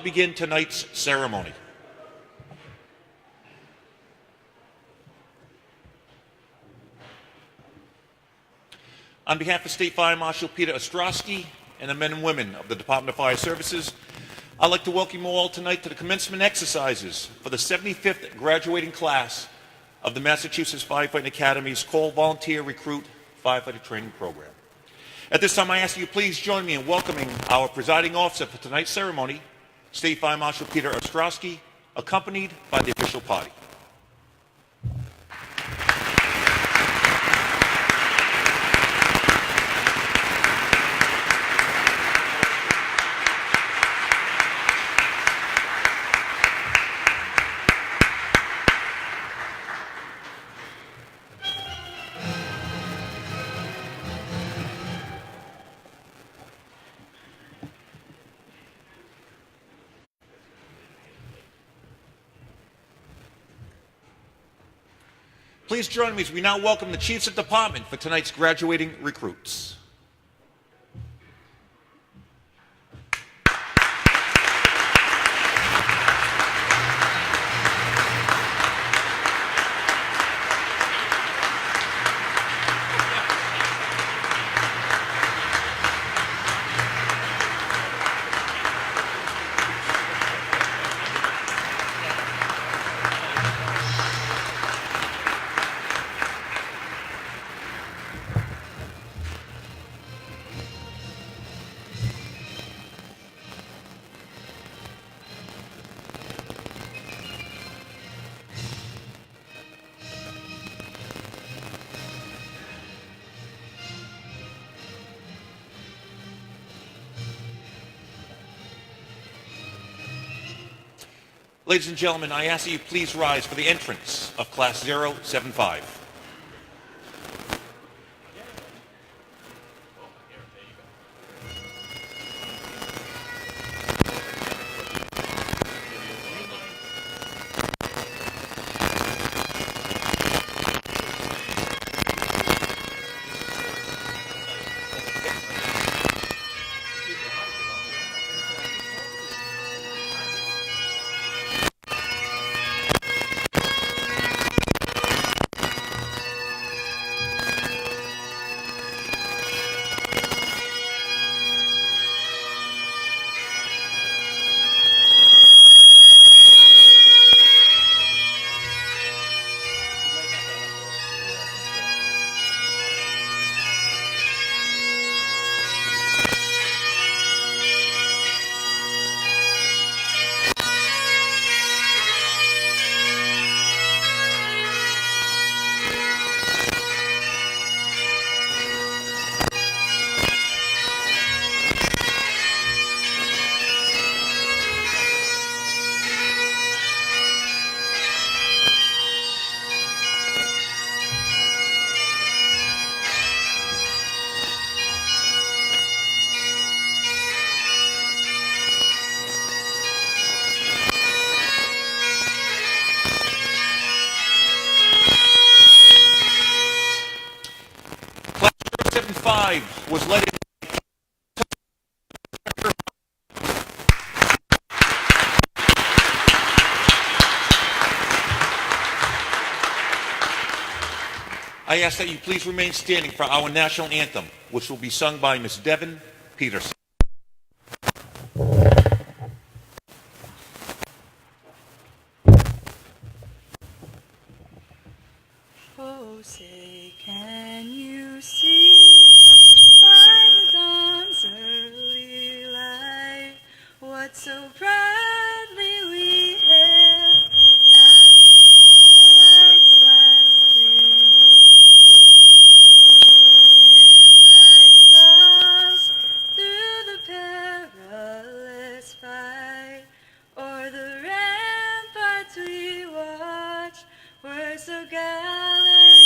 Begin tonight's ceremony. On behalf of State Fire Marshal Peter Ostrowski and the men and women of the Department of Fire Services, I'd like to welcome you all tonight to the commencement exercises for the 75th graduating class of the Massachusetts Firefighting Academy's Call Volunteer Recruit Firefighter Training Program. At this time, I ask you please join me in welcoming our presiding officer for tonight's ceremony, State Fire Marshal Peter Ostrowski, accompanied by the official party. Please join me as we now welcome the chiefs of department for tonight's graduating recruits. Ladies and gentlemen, I ask that you please rise for the entrance of Class 075. Was led in I ask that you please remain standing for our national anthem, which will be sung by Ms. Devin Peterson. Oh, say, can you see by the dawn's early light what so proudly we hailed at twilight's last gleaming, and bright stars through the perilous fight, o'er the ramparts we watched were so gallantly,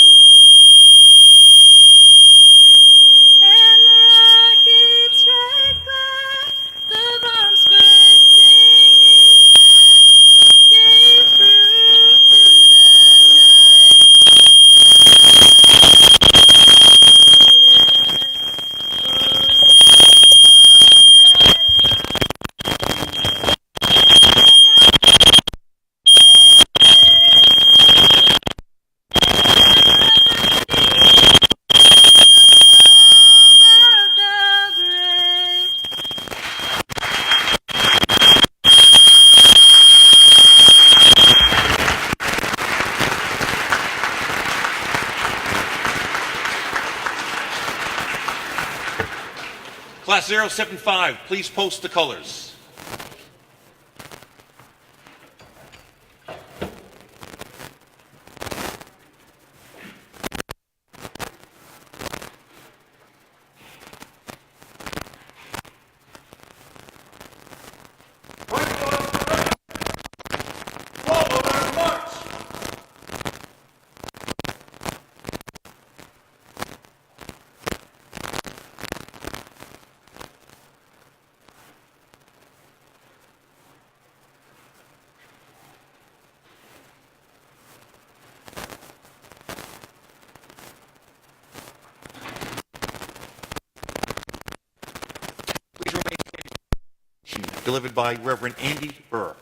and the rockets right by the bombs bursting Class 075, please post the colors. Please remain standing. Delivered by Reverend Andy Burr.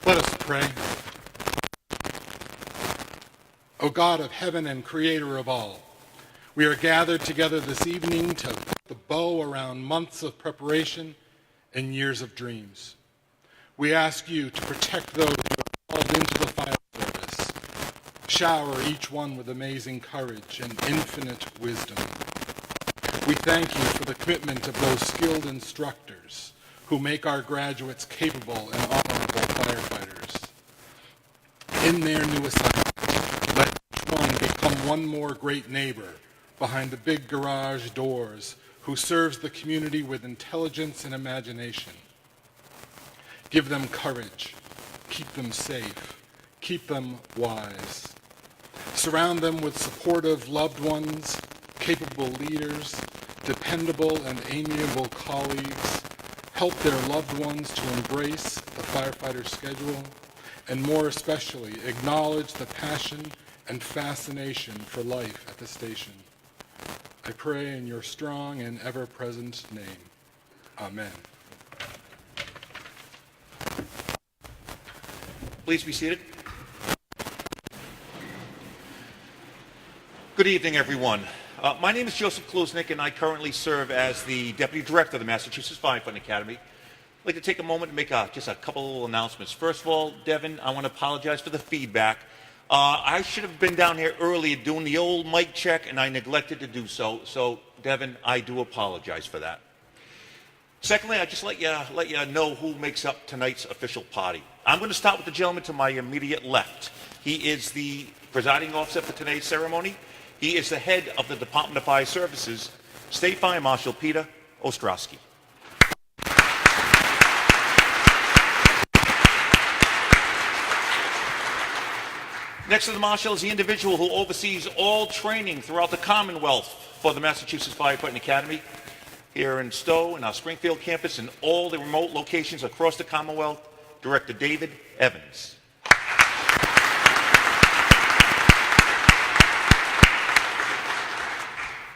Let us pray. O God of heaven and creator of all, we are gathered together this evening to put the bow around months of preparation and years of dreams. We ask you to protect those who are called into the fire service. Shower each one with amazing courage and infinite wisdom. We thank you for the commitment of those skilled instructors who make our graduates capable and honorable firefighters. In their new assignment, let each one become one more great neighbor behind the big garage doors who serves the community with intelligence and imagination. Give them courage, keep them safe, keep them wise. Surround them with supportive loved ones, capable leaders, dependable and amiable colleagues. Help their loved ones to embrace the firefighter schedule, and more especially acknowledge the passion and fascination for life at the station. I pray in your strong and ever-present name. Amen. Please be seated. Good evening, everyone. My name is Joseph Kluznik, and I currently serve as the Deputy Director of the Massachusetts Firefighting Academy. I'd like to take a moment to make just a couple of little announcements. First of all, Devin, I want to apologize for the feedback. I should have been down here earlier doing the old mic check, and I neglected to do so. So, Devin, I do apologize for that. Secondly, I'd just let you know who makes up tonight's official party. I'm going to start with the gentleman to my immediate left. He is the presiding officer for today's ceremony. He is the head of the Department of Fire Services, State Fire Marshal Peter Ostrowski. Next to the Marshal is the individual who oversees all training throughout the Commonwealth for the Massachusetts Firefighting Academy, here in Stow, in our Springfield campus, and all the remote locations across the Commonwealth, Director David Evans.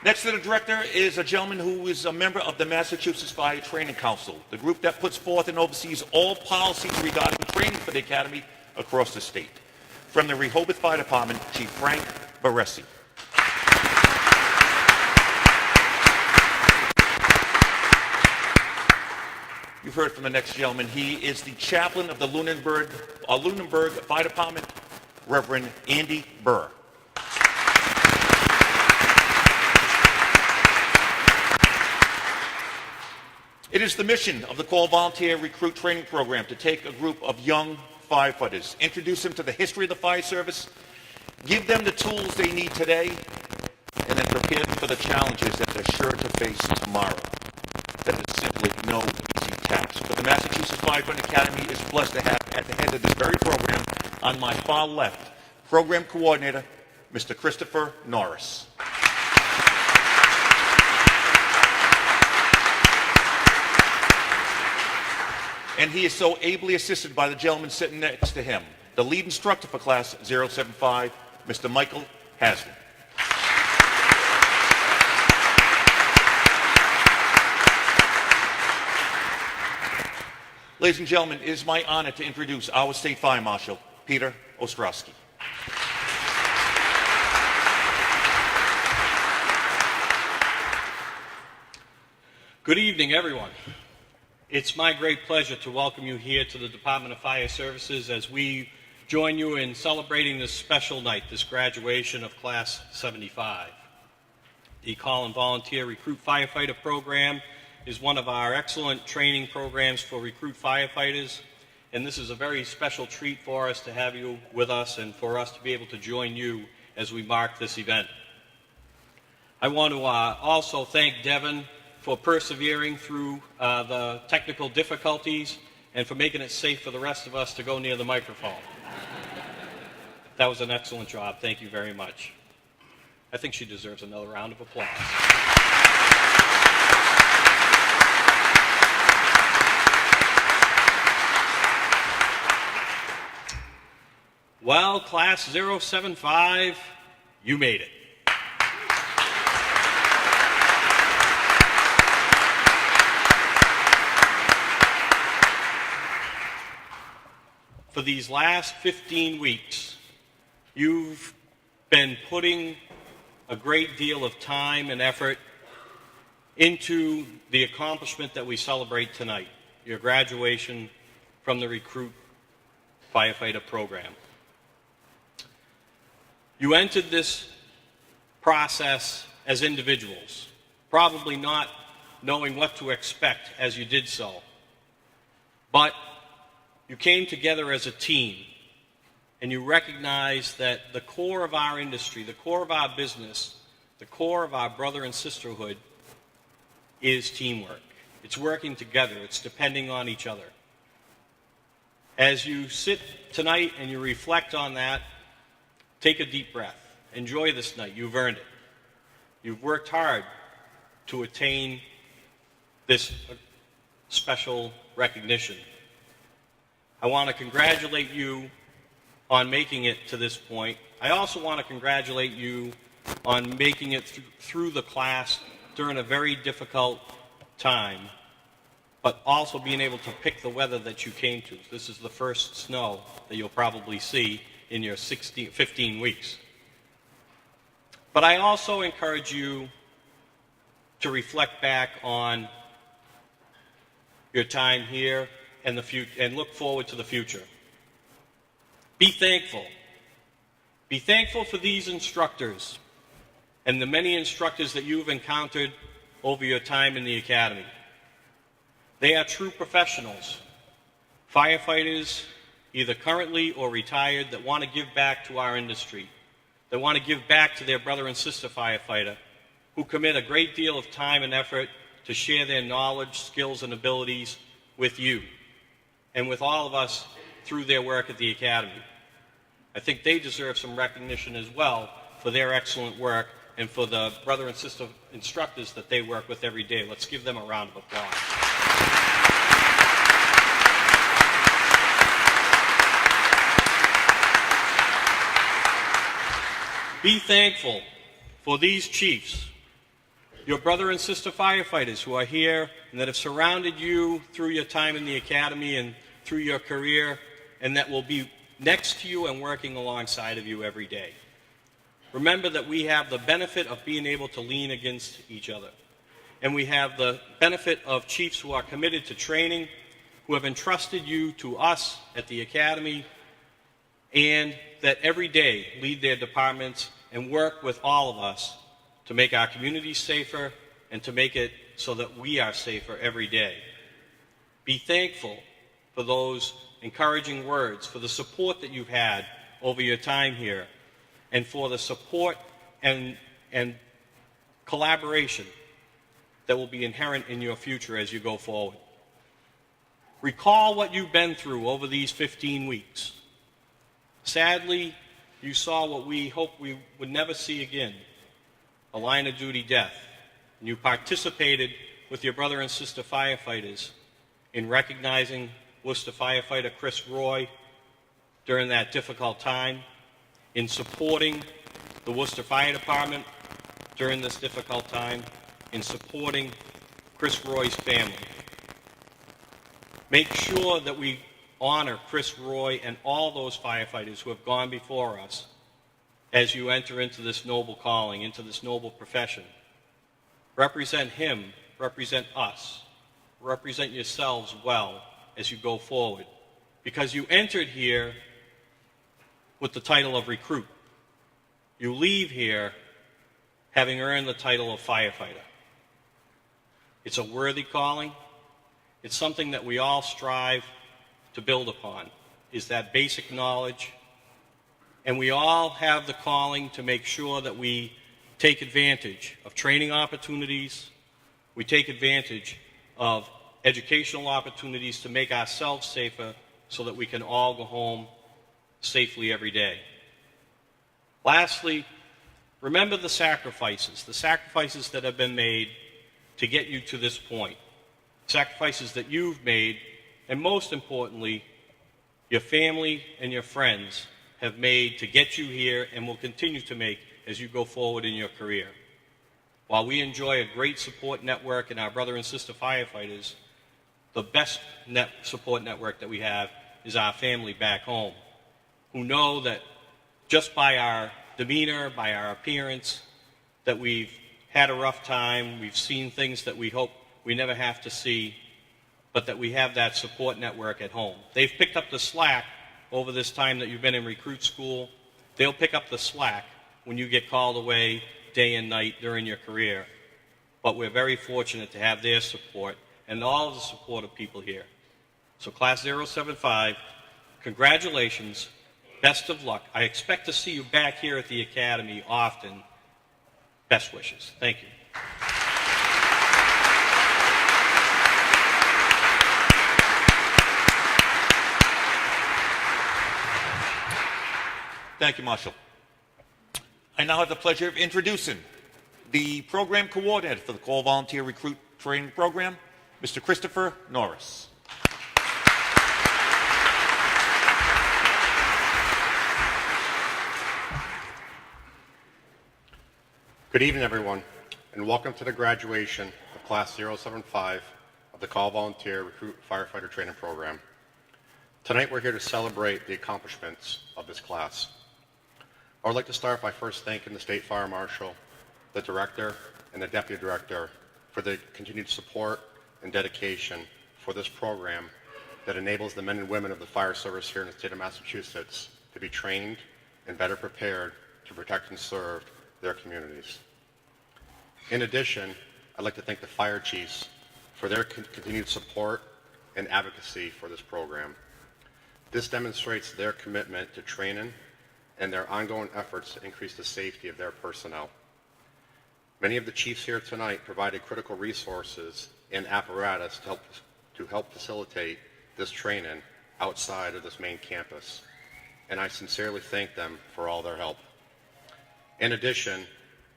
Next to the director is a gentleman who is a member of the Massachusetts Fire Training Council, the group that puts forth and oversees all policies regarding training for the Academy across the state. From the Rehoboth Fire Department, Chief Frank Baresi. You've heard from the next gentleman. He is the chaplain of the Lunenburg Fire Department, Reverend Andy Burr. It is the mission of the Call Volunteer Recruit Training Program to take a group of young firefighters, introduce them to the history of the fire service, give them the tools they need today, and then prepare them for the challenges that they're sure to face tomorrow. That is simply no easy task. But the Massachusetts Firefighting Academy is blessed to have at the head of this very program, on my far left, Program Coordinator, Mr. Christopher Norris. And he is so ably assisted by the gentleman sitting next to him, the lead instructor for Class 075, Mr. Michael Haslam. Ladies and gentlemen, it is my honor to introduce our State Fire Marshal, Peter Ostrowski. Good evening, everyone. It's my great pleasure to welcome you here to the Department of Fire Services as we join you in celebrating this special night, this graduation of Class 75. The Call and Volunteer Recruit Firefighter Program is one of our excellent training programs for recruit firefighters, and this is a very special treat for us to have you with us and for us to be able to join you as we mark this event. I want to also thank Devin for persevering through the technical difficulties and for making it safe for the rest of us to go near the microphone. That was an excellent job. Thank you very much. I think she deserves another round of applause. Well, Class 075, you made it. For these last 15 weeks, you've been putting a great deal of time and effort into the accomplishment that we celebrate tonight, your graduation from the Recruit Firefighter Program. You entered this process as individuals, probably not knowing what to expect as you did so, but you came together as a team, and you recognized that the core of our industry, the core of our business, the core of our brother and sisterhood is teamwork. It's working together. It's depending on each other. As you sit tonight and you reflect on that, take a deep breath. Enjoy this night. You've earned it. You've worked hard to attain this special recognition. I want to congratulate you on making it to this point. I also want to congratulate you on making it through the class during a very difficult time, but also being able to pick the weather that you came to. This is the first snow that you'll probably see in your 15 weeks. But I also encourage you to reflect back on your time here and the future, and look forward to the future. Be thankful. Be thankful for these instructors and the many instructors that you've encountered over your time in the academy. They are true professionals, firefighters, either currently or retired, that want to give back to our industry, that want to give back to their brother and sister firefighter, who commit a great deal of time and effort to share their knowledge, skills, and abilities with you and with all of us through their work at the academy. I think they deserve some recognition as well for their excellent work and for the brother and sister instructors that they work with every day. Let's give them a round of applause. Be thankful for these chiefs, your brother and sister firefighters who are here and that have surrounded you through your time in the academy and through your career, and that will be next to you and working alongside of you every day. Remember that we have the benefit of being able to lean against each other. And we have the benefit of chiefs who are committed to training, who have entrusted you to us at the academy, and that every day lead their departments and work with all of us to make our communities safer and to make it so that we are safer every day. Be thankful for those encouraging words, for the support that you've had over your time here, and for the support and collaboration that will be inherent in your future as you go forward. Recall what you've been through over these 15 weeks. Sadly, you saw what we hoped we would never see again, a line of duty death. And you participated with your brother and sister firefighters in recognizing Worcester firefighter Chris Roy during that difficult time, in supporting the Worcester Fire Department during this difficult time, in supporting Chris Roy's family. Make sure that we honor Chris Roy and all those firefighters who have gone before us as you enter into this noble calling, into this noble profession. Represent him, represent us, represent yourselves well as you go forward, because you entered here with the title of recruit. You leave here having earned the title of firefighter. It's a worthy calling. It's something that we all strive to build upon, is that basic knowledge. And we all have the calling to make sure that we take advantage of training opportunities, we take advantage of educational opportunities to make ourselves safer so that we can all go home safely every day. Lastly, remember the sacrifices that have been made to get you to this point, sacrifices that you've made, and most importantly, your family and your friends have made to get you here and will continue to make as you go forward in your career. While we enjoy a great support network in our brother and sister firefighters, the best support network that we have is our family back home, who know that just by our demeanor, by our appearance, that we've had a rough time, we've seen things that we hope we never have to see, but that we have that support network at home. They've picked up the slack over this time that you've been in recruit school. They'll pick up the slack when you get called away day and night during your career. But we're very fortunate to have their support and all of the support of people here. So Class 075, congratulations, best of luck. I expect to see you back here at the Academy often. Best wishes. Thank you. Thank you, Marshal. I now have the pleasure of introducing the program coordinator for the Call Volunteer Recruit Training Program, Mr. Christopher Norris. Good evening, everyone, and welcome to the graduation of Class 075 of the Call Volunteer Recruit Firefighter Training Program. Tonight, we're here to celebrate the accomplishments of this class. I would like to start by first thanking the State Fire Marshal, the Director, and the Deputy Director for the continued support and dedication for this program that enables the men and women of the fire service here in the state of Massachusetts to be trained and better prepared to protect and serve their communities. In addition, I'd like to thank the fire chiefs for their continued support and advocacy for this program. This demonstrates their commitment to training and their ongoing efforts to increase the safety of their personnel. Many of the chiefs here tonight provided critical resources and apparatus to help facilitate this training outside of this main campus, and I sincerely thank them for all their help. In addition,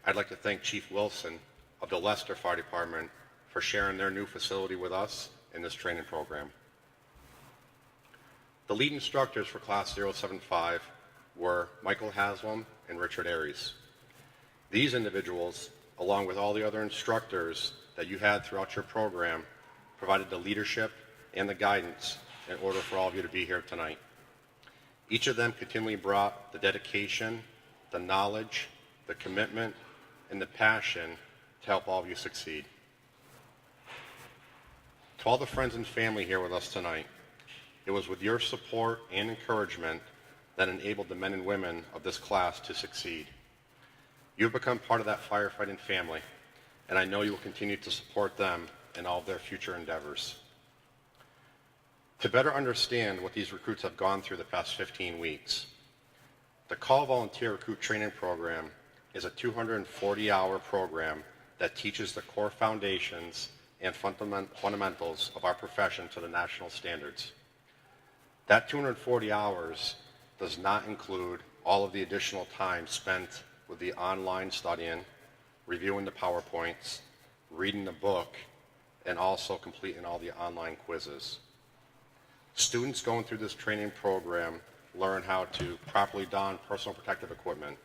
I'd like to thank Chief Wilson of the Leicester Fire Department for sharing their new facility with us in this training program. The lead instructors for Class 075 were Michael Haslam and Richard Aries. These individuals, along with all the other instructors that you had throughout your program, provided the leadership and the guidance in order for all of you to be here tonight. Each of them continually brought the dedication, the knowledge, the commitment, and the passion to help all of you succeed. To all the friends and family here with us tonight, it was with your support and encouragement that enabled the men and women of this class to succeed. You've become part of that firefighting family, and I know you will continue to support them in all of their future endeavors. To better understand what these recruits have gone through the past 15 weeks, the Call Volunteer Recruit Training Program is a 240-hour program that teaches the core foundations and fundamentals of our profession to the national standards. That 240 hours does not include all of the additional time spent with the online studying, reviewing the PowerPoints, reading the book, and also completing all the online quizzes. Students going through this training program learn how to properly don personal protective equipment,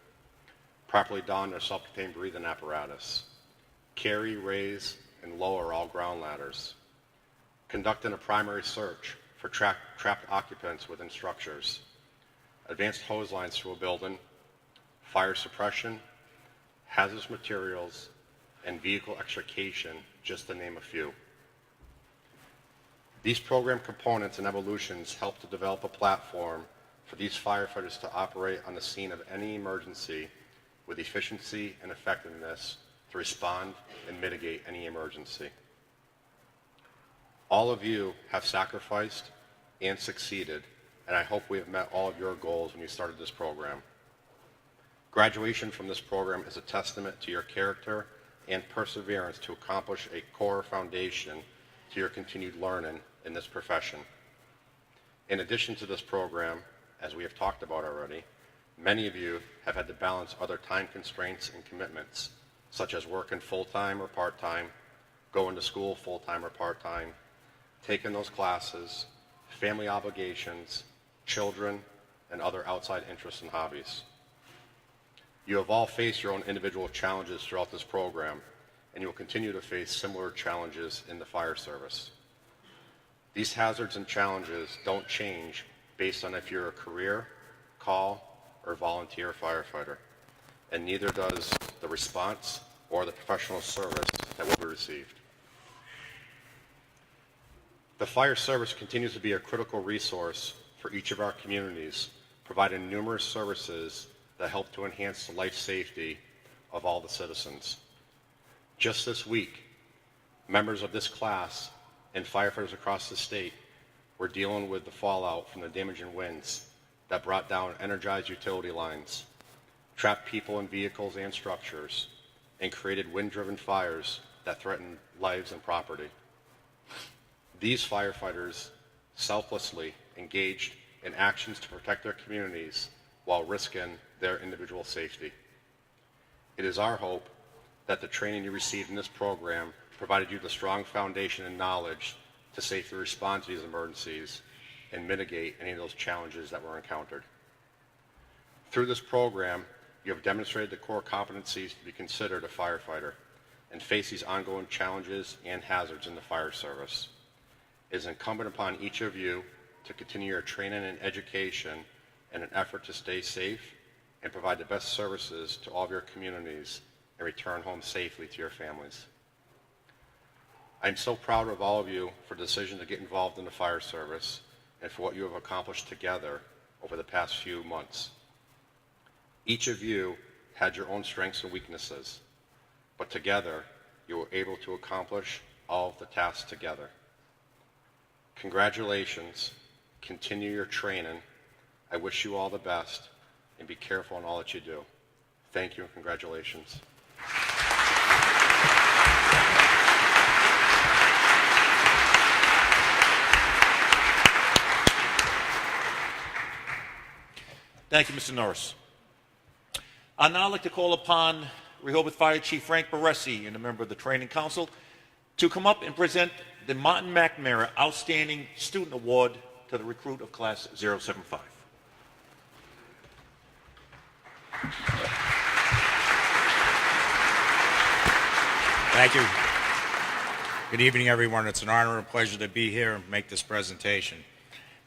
properly don their self-contained breathing apparatus, carry, raise, and lower all ground ladders, conducting a primary search for trapped occupants within structures, advanced hose lines through a building, fire suppression, hazardous materials, and vehicle extrication, just to name a few. These program components and evolutions help to develop a platform for these firefighters to operate on the scene of any emergency with efficiency and effectiveness to respond and mitigate any emergency. All of you have sacrificed and succeeded, and I hope we have met all of your goals when you started this program. Graduation from this program is a testament to your character and perseverance to accomplish a core foundation to your continued learning in this profession. In addition to this program, as we have talked about already, many of you have had to balance other time constraints and commitments, such as working full-time or part-time, going to school full-time or part-time, taking those classes, family obligations, children, and other outside interests and hobbies. You have all faced your own individual challenges throughout this program, and you will continue to face similar challenges in the fire service. These hazards and challenges don't change based on if you're a career, call, or volunteer firefighter, and neither does the response or the professional service that will be received. The fire service continues to be a critical resource for each of our communities, providing numerous services that help to enhance the life safety of all the citizens. Just this week, members of this class and firefighters across the state were dealing with the fallout from the damaging winds that brought down energized utility lines, trapped people in vehicles and structures, and created wind-driven fires that threatened lives and property. These firefighters selflessly engaged in actions to protect their communities while risking their individual safety. It is our hope that the training you received in this program provided you the strong foundation and knowledge to safely respond to these emergencies and mitigate any of those challenges that were encountered. Through this program, you have demonstrated the core competencies to be considered a firefighter and face these ongoing challenges and hazards in the fire service. It is incumbent upon each of you to continue your training and education in an effort to stay safe and provide the best services to all of your communities and return home safely to your families. I'm so proud of all of you for the decision to get involved in the fire service and for what you have accomplished together over the past few months. Each of you had your own strengths and weaknesses, but together you were able to accomplish all of the tasks together. Congratulations. Continue your training. I wish you all the best, and be careful in all that you do. Thank you and congratulations. Thank you, Mr. Norris. I'd now like to call upon Rehoboth Fire Chief Frank Baresi and a member of the Training Council to come up and present the Martin McNamara Outstanding Student Award to the recruit of Class 075. Thank you. Good evening, everyone. It's an honor and pleasure to be here and make this presentation.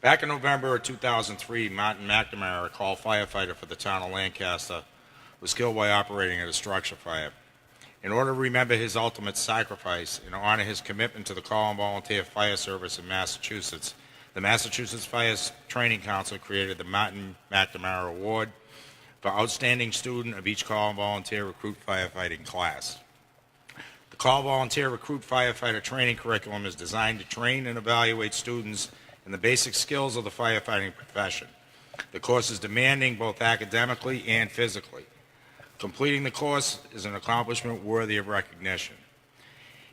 Back in November of 2003, Martin McNamara, a call firefighter for the town of Lancaster, was killed while operating at a structure fire. In order to remember his ultimate sacrifice and honor his commitment to the call and volunteer fire service in Massachusetts, the Massachusetts Fire Training Council created the Martin McNamara Award for outstanding student of each call and volunteer recruit firefighting class. The call volunteer recruit firefighter training curriculum is designed to train and evaluate students in the basic skills of the firefighting profession. The course is demanding both academically and physically. Completing the course is an accomplishment worthy of recognition.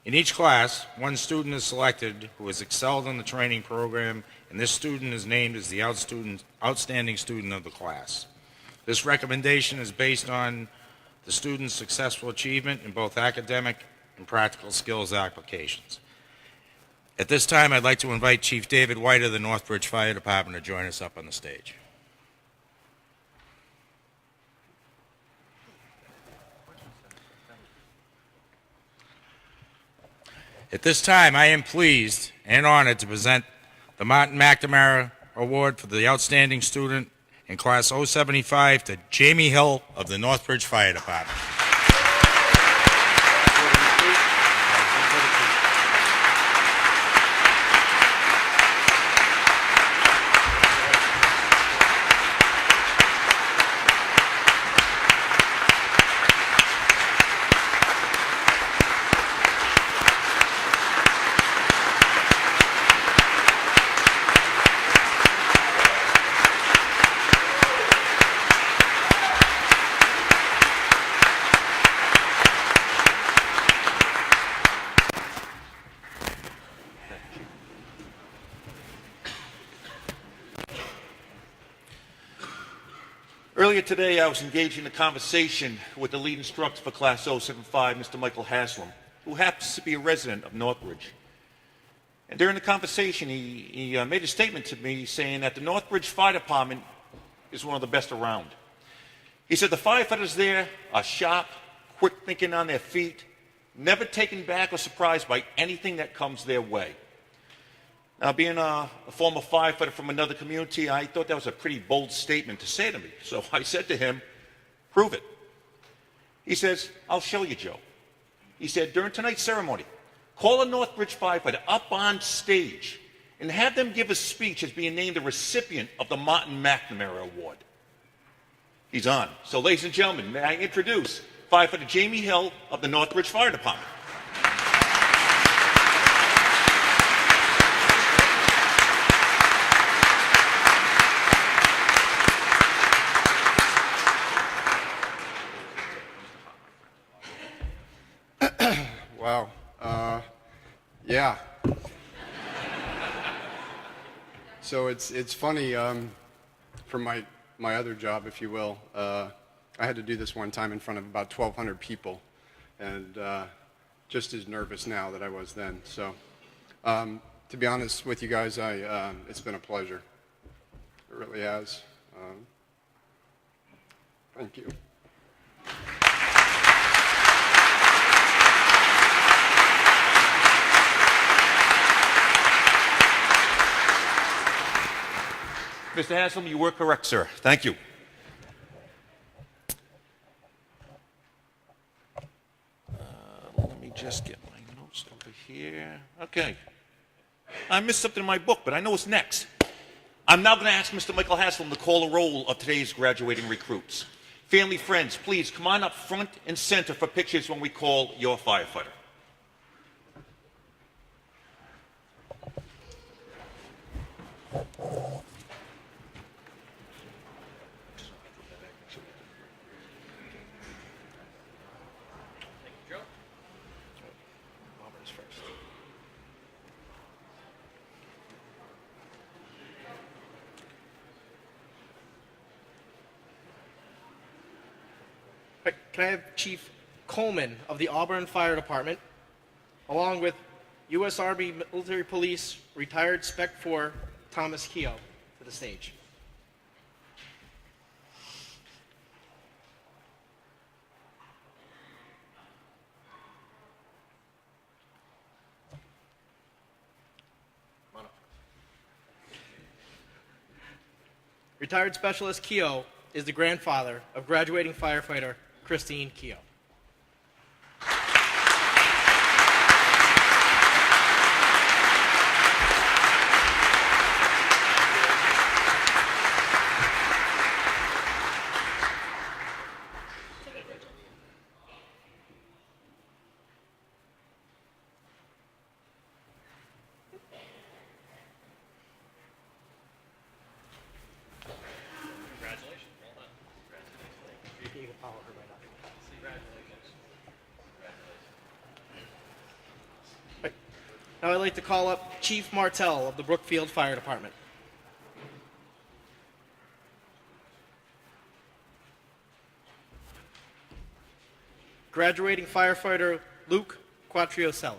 In each class, one student is selected who has excelled in the training program, and this student is named as the outstanding student of the class. This recommendation is based on the student's successful achievement in both academic and practical skills applications. At this time, I'd like to invite Chief David White of the Northbridge Fire Department to join us up on the stage. At this time, I am pleased and honored to present the Martin McNamara Award for the Outstanding Student in Class 075 to Jamie Hill of the Northbridge Fire Department. Earlier today, I was engaged in a conversation with the lead instructor for Class 075, Mr. Michael Haslam, who happens to be a resident of Northbridge. And during the conversation, he made a statement to me saying that the Northbridge Fire Department is one of the best around. He said the firefighters there are sharp, quick thinking on their feet, never taken back or surprised by anything that comes their way. Now, being a former firefighter from another community, I thought that was a pretty bold statement to say to me. So I said to him, prove it. He says, I'll show you, Joe. He said, during tonight's ceremony, call a Northbridge firefighter up on stage and have them give a speech as being named the recipient of the Martin McNamara Award. He's on. So, ladies and gentlemen, may I introduce firefighter Jamie Hill of the Northbridge Fire Department. Wow. Yeah. So it's funny, from my other job, if you will, I had to do this one time in front of about 1,200 people, and just as nervous now that I was then. So to be honest with you guys, it's been a pleasure. It really has. Thank you. Mr. Haslam, you were correct, sir. Thank you. Let me just get my notes over here. Okay. I missed something in my book, but I know what's next. I'm now going to ask Mr. Michael Haslam to call the roll of today's graduating recruits. Family, friends, please come on up front and center for pictures when we call your firefighter. Can I have Chief Coleman of the Auburn Fire Department, along with U.S. Army Military Police retired Spec 4 Thomas Keogh, to the stage. Retired Specialist Keogh is the grandfather of graduating firefighter Christine Keogh. Now I'd like to call up Chief Martell of the Brookfield Fire Department. Graduating firefighter Luke Quattrioselli.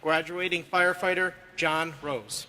Graduating firefighter John Rose.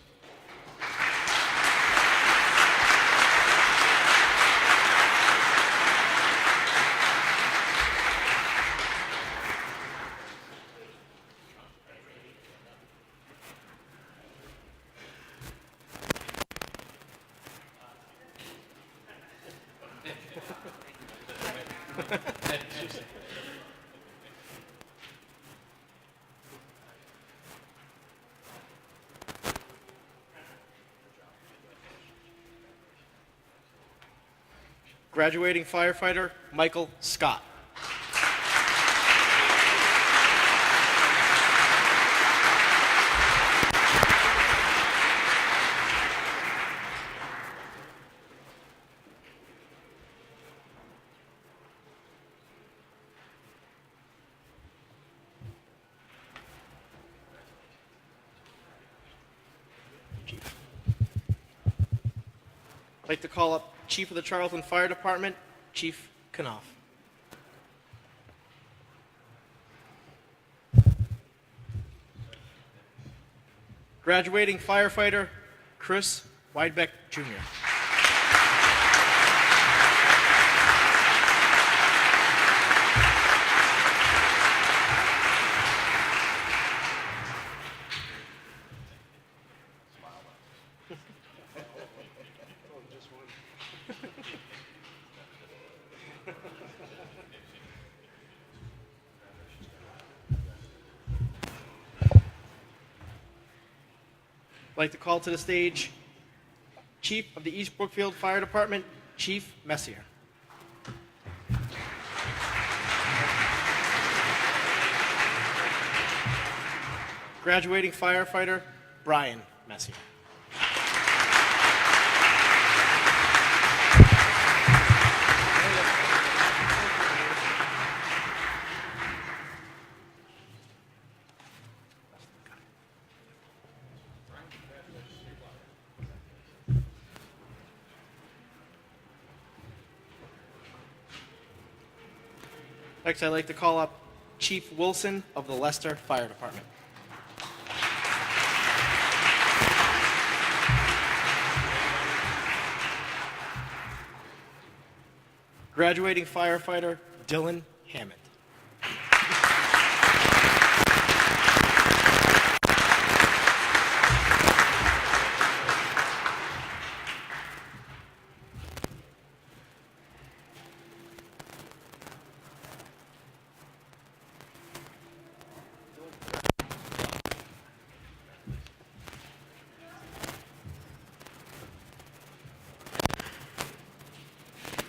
Graduating firefighter Michael Scott. I'd like to call up Chief of the Charlton Fire Department, Chief Knopf. Graduating firefighter Chris Widebeck Jr. I'd like to call to the stage Chief of the East Brookfield Fire Department, Chief Messier. Graduating firefighter Brian Messier. Next, I'd like to call up Chief Wilson of the Leicester Fire Department. Graduating firefighter Dylan Hammond.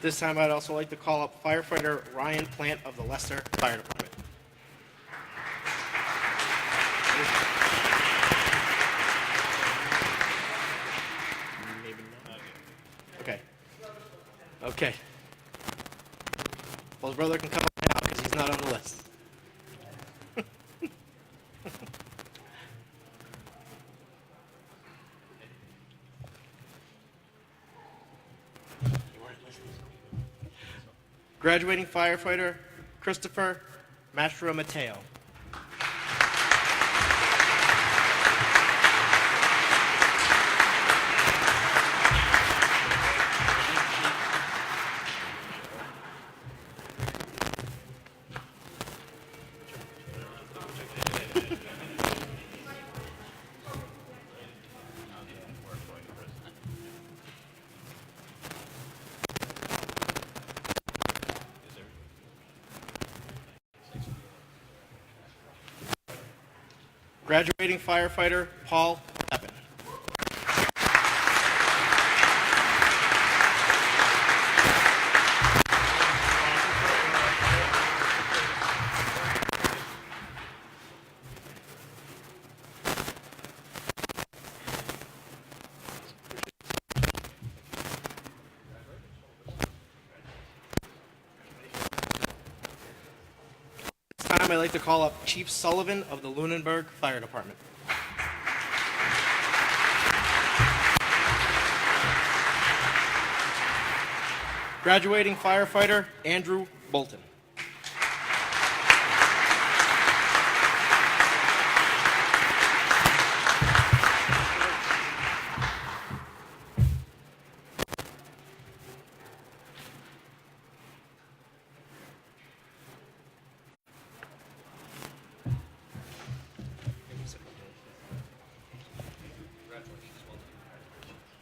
This time, I'd also like to call up firefighter Ryan Plant of the Leicester Fire Department. Maybe not. Okay. Okay. Well, his brother can come up now because he's not on the list. Graduating firefighter Christopher Mastro Mateo. Graduating firefighter Paul Pepin. This time, I'd like to call up Chief Sullivan of the Lunenburg Fire Department. Graduating firefighter Andrew Bolton.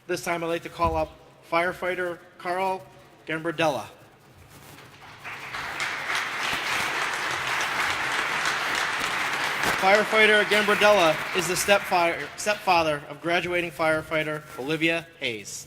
This time, I'd like to call up firefighter Carl Gambardella. Firefighter Gambardella is the stepfather of graduating firefighter Olivia Hayes.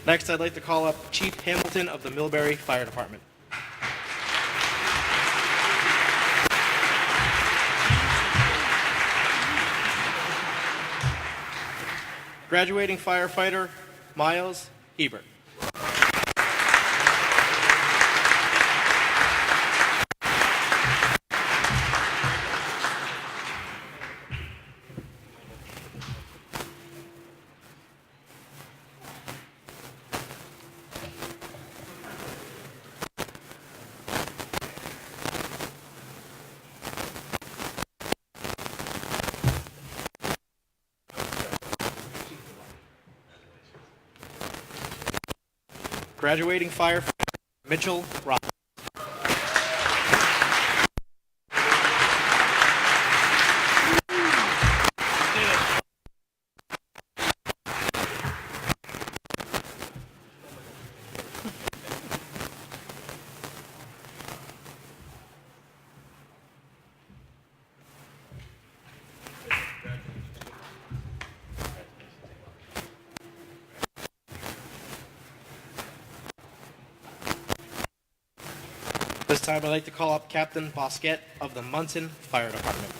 Next, I'd like to call up Chief Hamilton of the Millbury Fire Department. Graduating firefighter Miles Hebert. Graduating firefighter Mitchell Rock. This time I'd like to call up Captain Bosquet of the Munson Fire Department.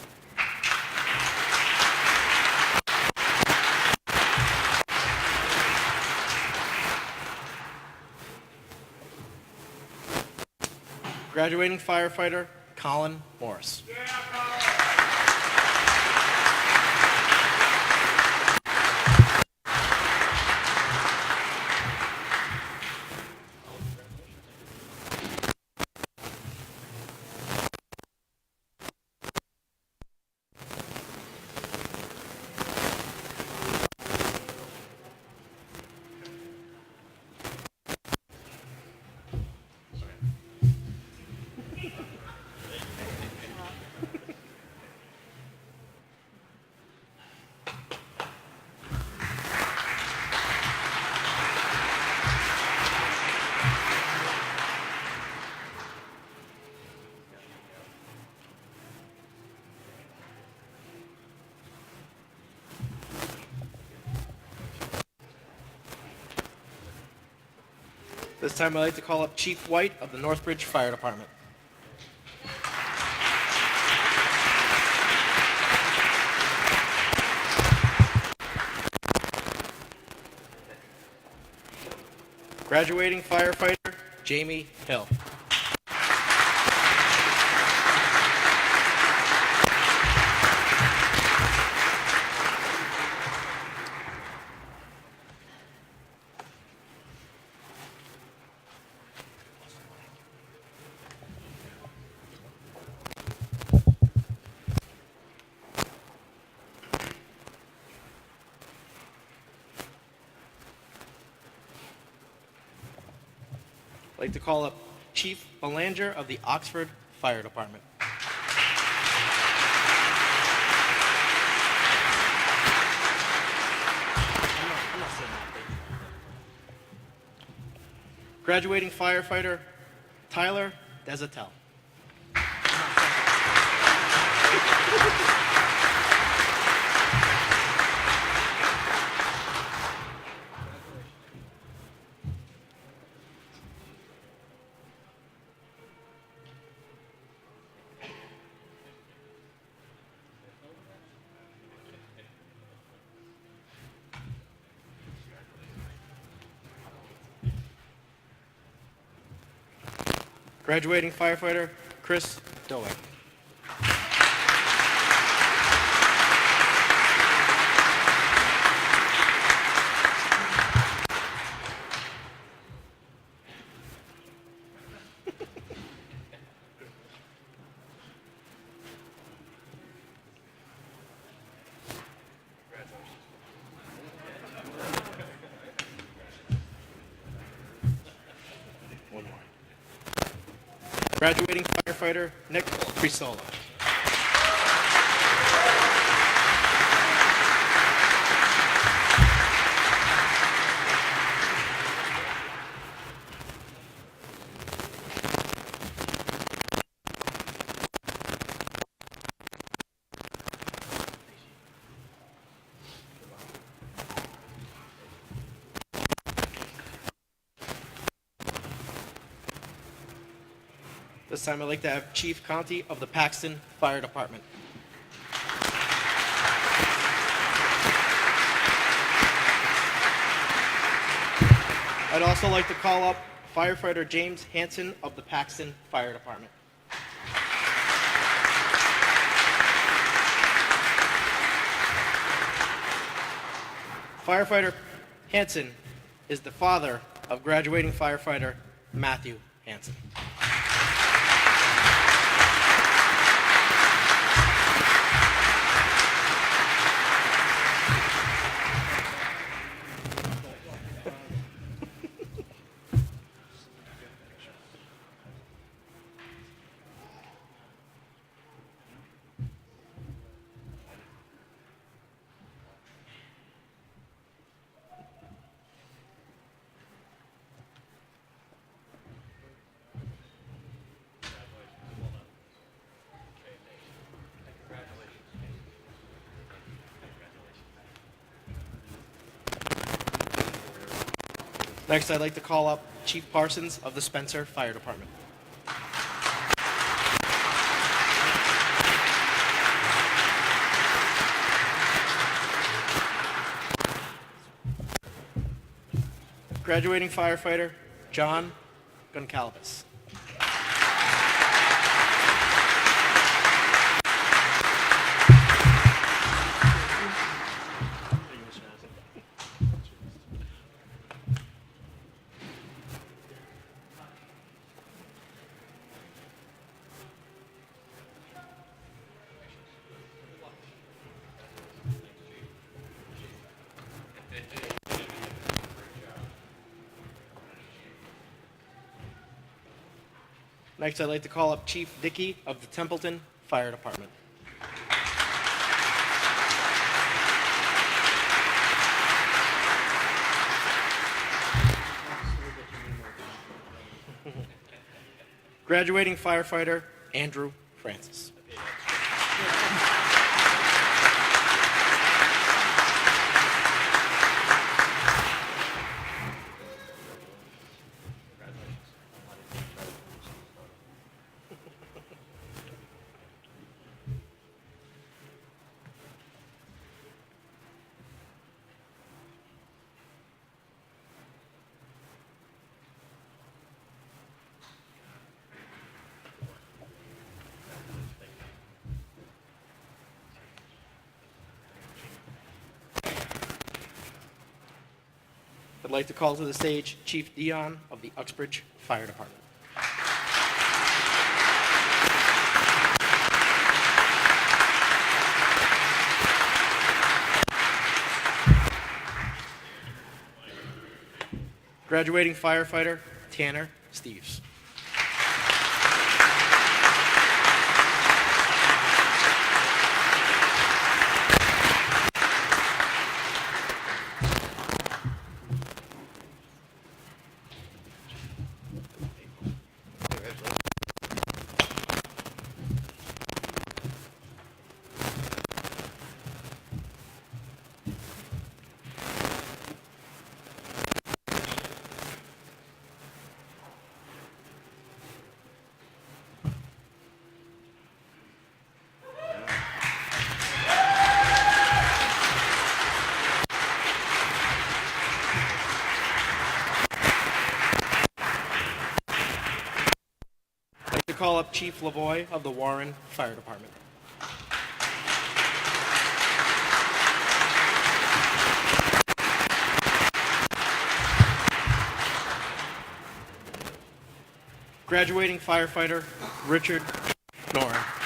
Graduating firefighter Colin Morris. This time I'd like to call up Chief White of the Northbridge Fire Department. Graduating firefighter Jamie Hill. I'd like to call up Chief Belanger of the Oxford Fire Department. Graduating firefighter Tyler Desatel. Graduating firefighter Chris Dowick. Graduating firefighter Nick Frisola. This time I'd like to have Chief Conti of the Paxton Fire Department. I'd also like to call up firefighter James Hanson of the Paxton Fire Department. Firefighter Hanson is the father of graduating firefighter Matthew Hanson. Next, I'd like to call up Chief Parsons of the Spencer Fire Department. Graduating firefighter John Goncalves. Next, I'd like to call up Chief Dickey of the Templeton Fire Department. Graduating firefighter Andrew Francis. I'd like to call to the stage Chief Dion of the Uxbridge Fire Department. Graduating firefighter Tanner Steves. I'd like to call up Chief Lavoie of the Warren Fire Department. Graduating firefighter Richard Noren.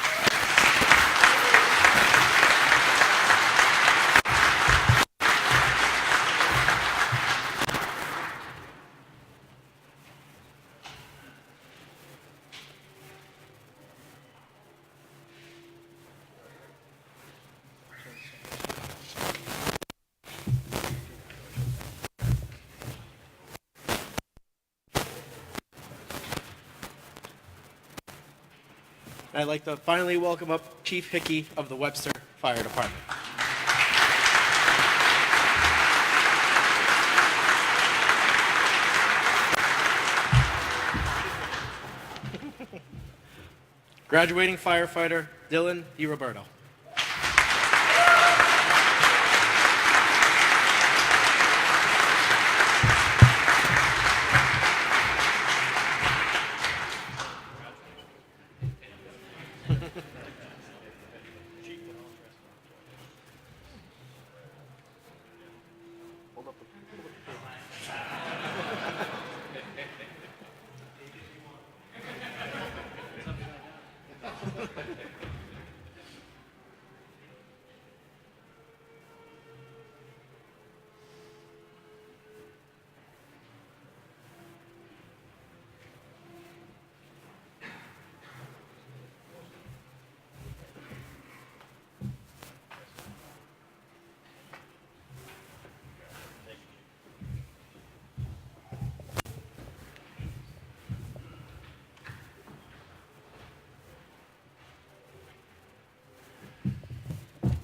And I'd like to finally welcome up Chief Hickey of the Webster Fire Department. Graduating firefighter Dylan DiRoberto.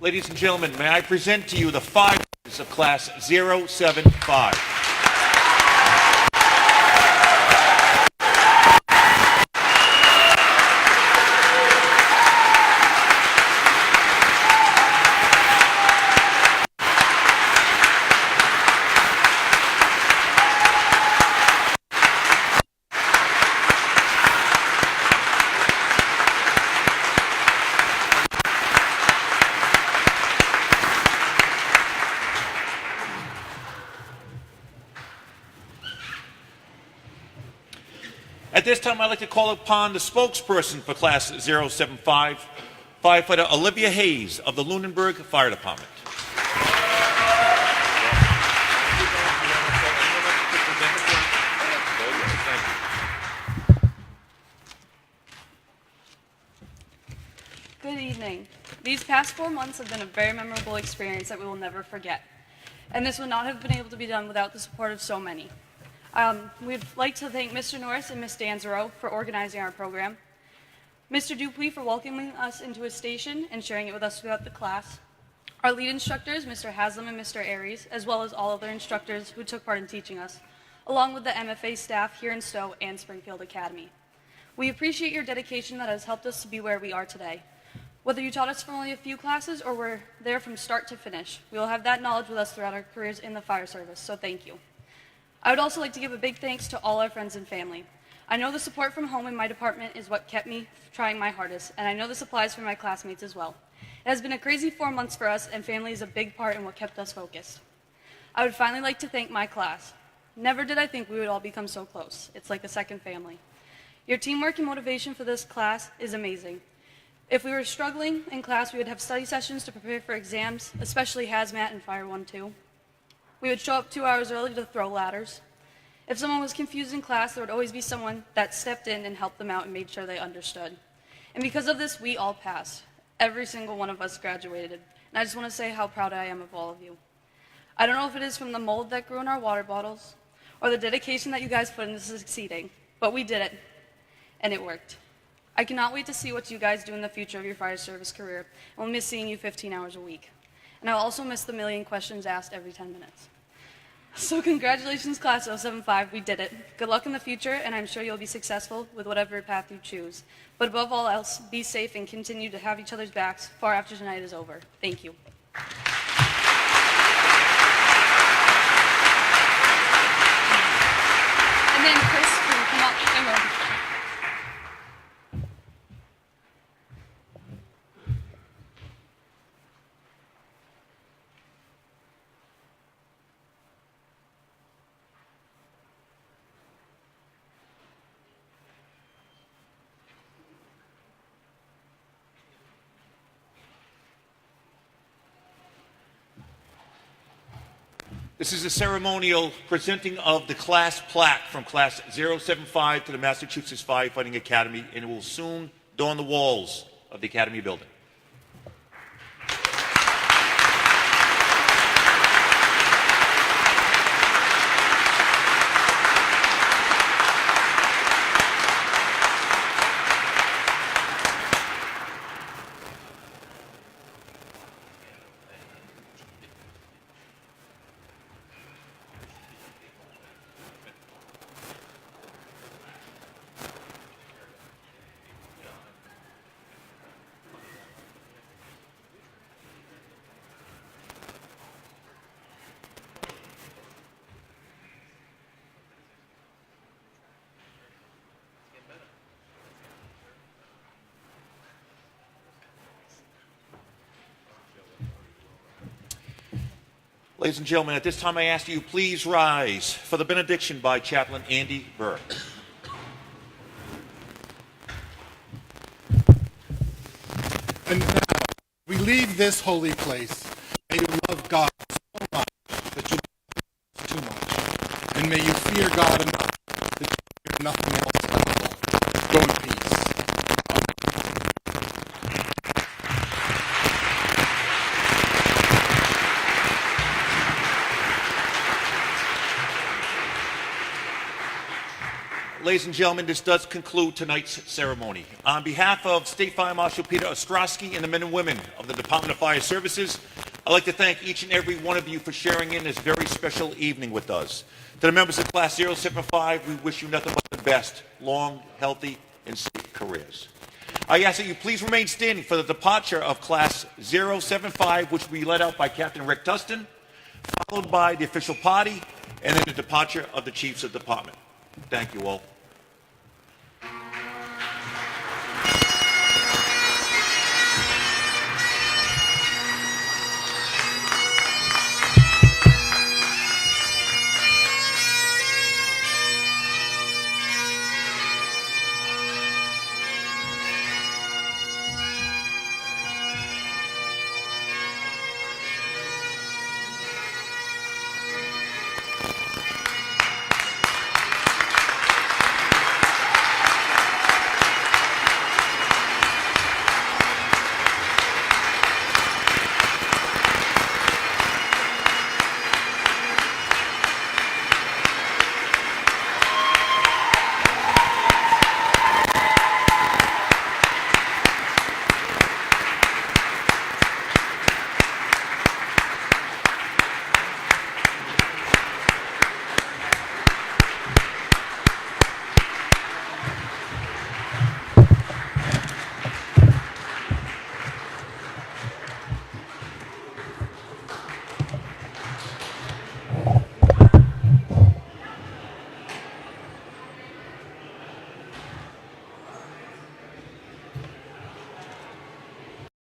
Ladies and gentlemen, may I present to you the five of Class 075. At this time, I'd like to call upon the spokesperson for Class 075, Firefighter Olivia Hayes of the Lunenburg Fire Department. Good evening. These past 4 months have been a very memorable experience that we will never forget. And this would not have been able to be done without the support of so many. We'd like to thank Mr. Norris and Ms. Danzero for organizing our program, Mr. Dupuy for welcoming us into his station and sharing it with us throughout the class, our lead instructors, Mr. Haslam and Mr. Aries, as well as all other instructors who took part in teaching us, along with the MFA staff here in Stow and Springfield Academy. We appreciate your dedication that has helped us to be where we are today. Whether you taught us for only a few classes or were there from start to finish, we will have that knowledge with us throughout our careers in the fire service, so thank you. I would also like to give a big thanks to all our friends and family. I know the support from home in my department is what kept me trying my hardest, and I know this applies for my classmates as well. It has been a crazy 4 months for us, and family is a big part in what kept us focused. I would finally like to thank my class. Never did I think we would all become so close. It's like a second family. Your teamwork and motivation for this class is amazing. If we were struggling in class, we would have study sessions to prepare for exams, especially hazmat and Fire 1-2. We would show up 2 hours early to throw ladders. If someone was confused in class, there would always be someone that stepped in and helped them out and made sure they understood. And because of this, we all passed. Every single one of us graduated. And I just want to say how proud I am of all of you. I don't know if it is from the mold that grew in our water bottles or the dedication that you guys put into succeeding, but we did it, and it worked. I cannot wait to see what you guys do in the future of your fire service career, and we'll miss seeing you 15 hours a week. And I'll also miss the million questions asked every 10 minutes. So congratulations, Class 075, we did it. Good luck in the future, and I'm sure you'll be successful with whatever path you choose. But above all else, be safe and continue to have each other's backs far after tonight is over. Thank you. And then Chris, can you come up? This is a ceremonial presenting of the class plaque from Class 075 to the Massachusetts Firefighting Academy, and it will soon adorn the walls of the Academy building. Ladies and gentlemen, at this time I ask you please rise for the benediction by Chaplain Andy Burke. And now, we leave this holy place. May you love God so much that you love too much. And may you fear God enough that you fear nothing else at all. Go in peace. Ladies and gentlemen, this does conclude tonight's ceremony. On behalf of State Fire Marshal Peter Ostrowski and the men and women of the Department of Fire Services, I'd like to thank each and every one of you for sharing in this very special evening with us. To the members of Class 075, we wish you nothing but the best, long, healthy, and safe careers. I ask that you please remain standing for the departure of Class 075, which will be led out by Captain Rick Tustin, followed by the official party, and then the departure of the Chiefs of Department. Thank you all.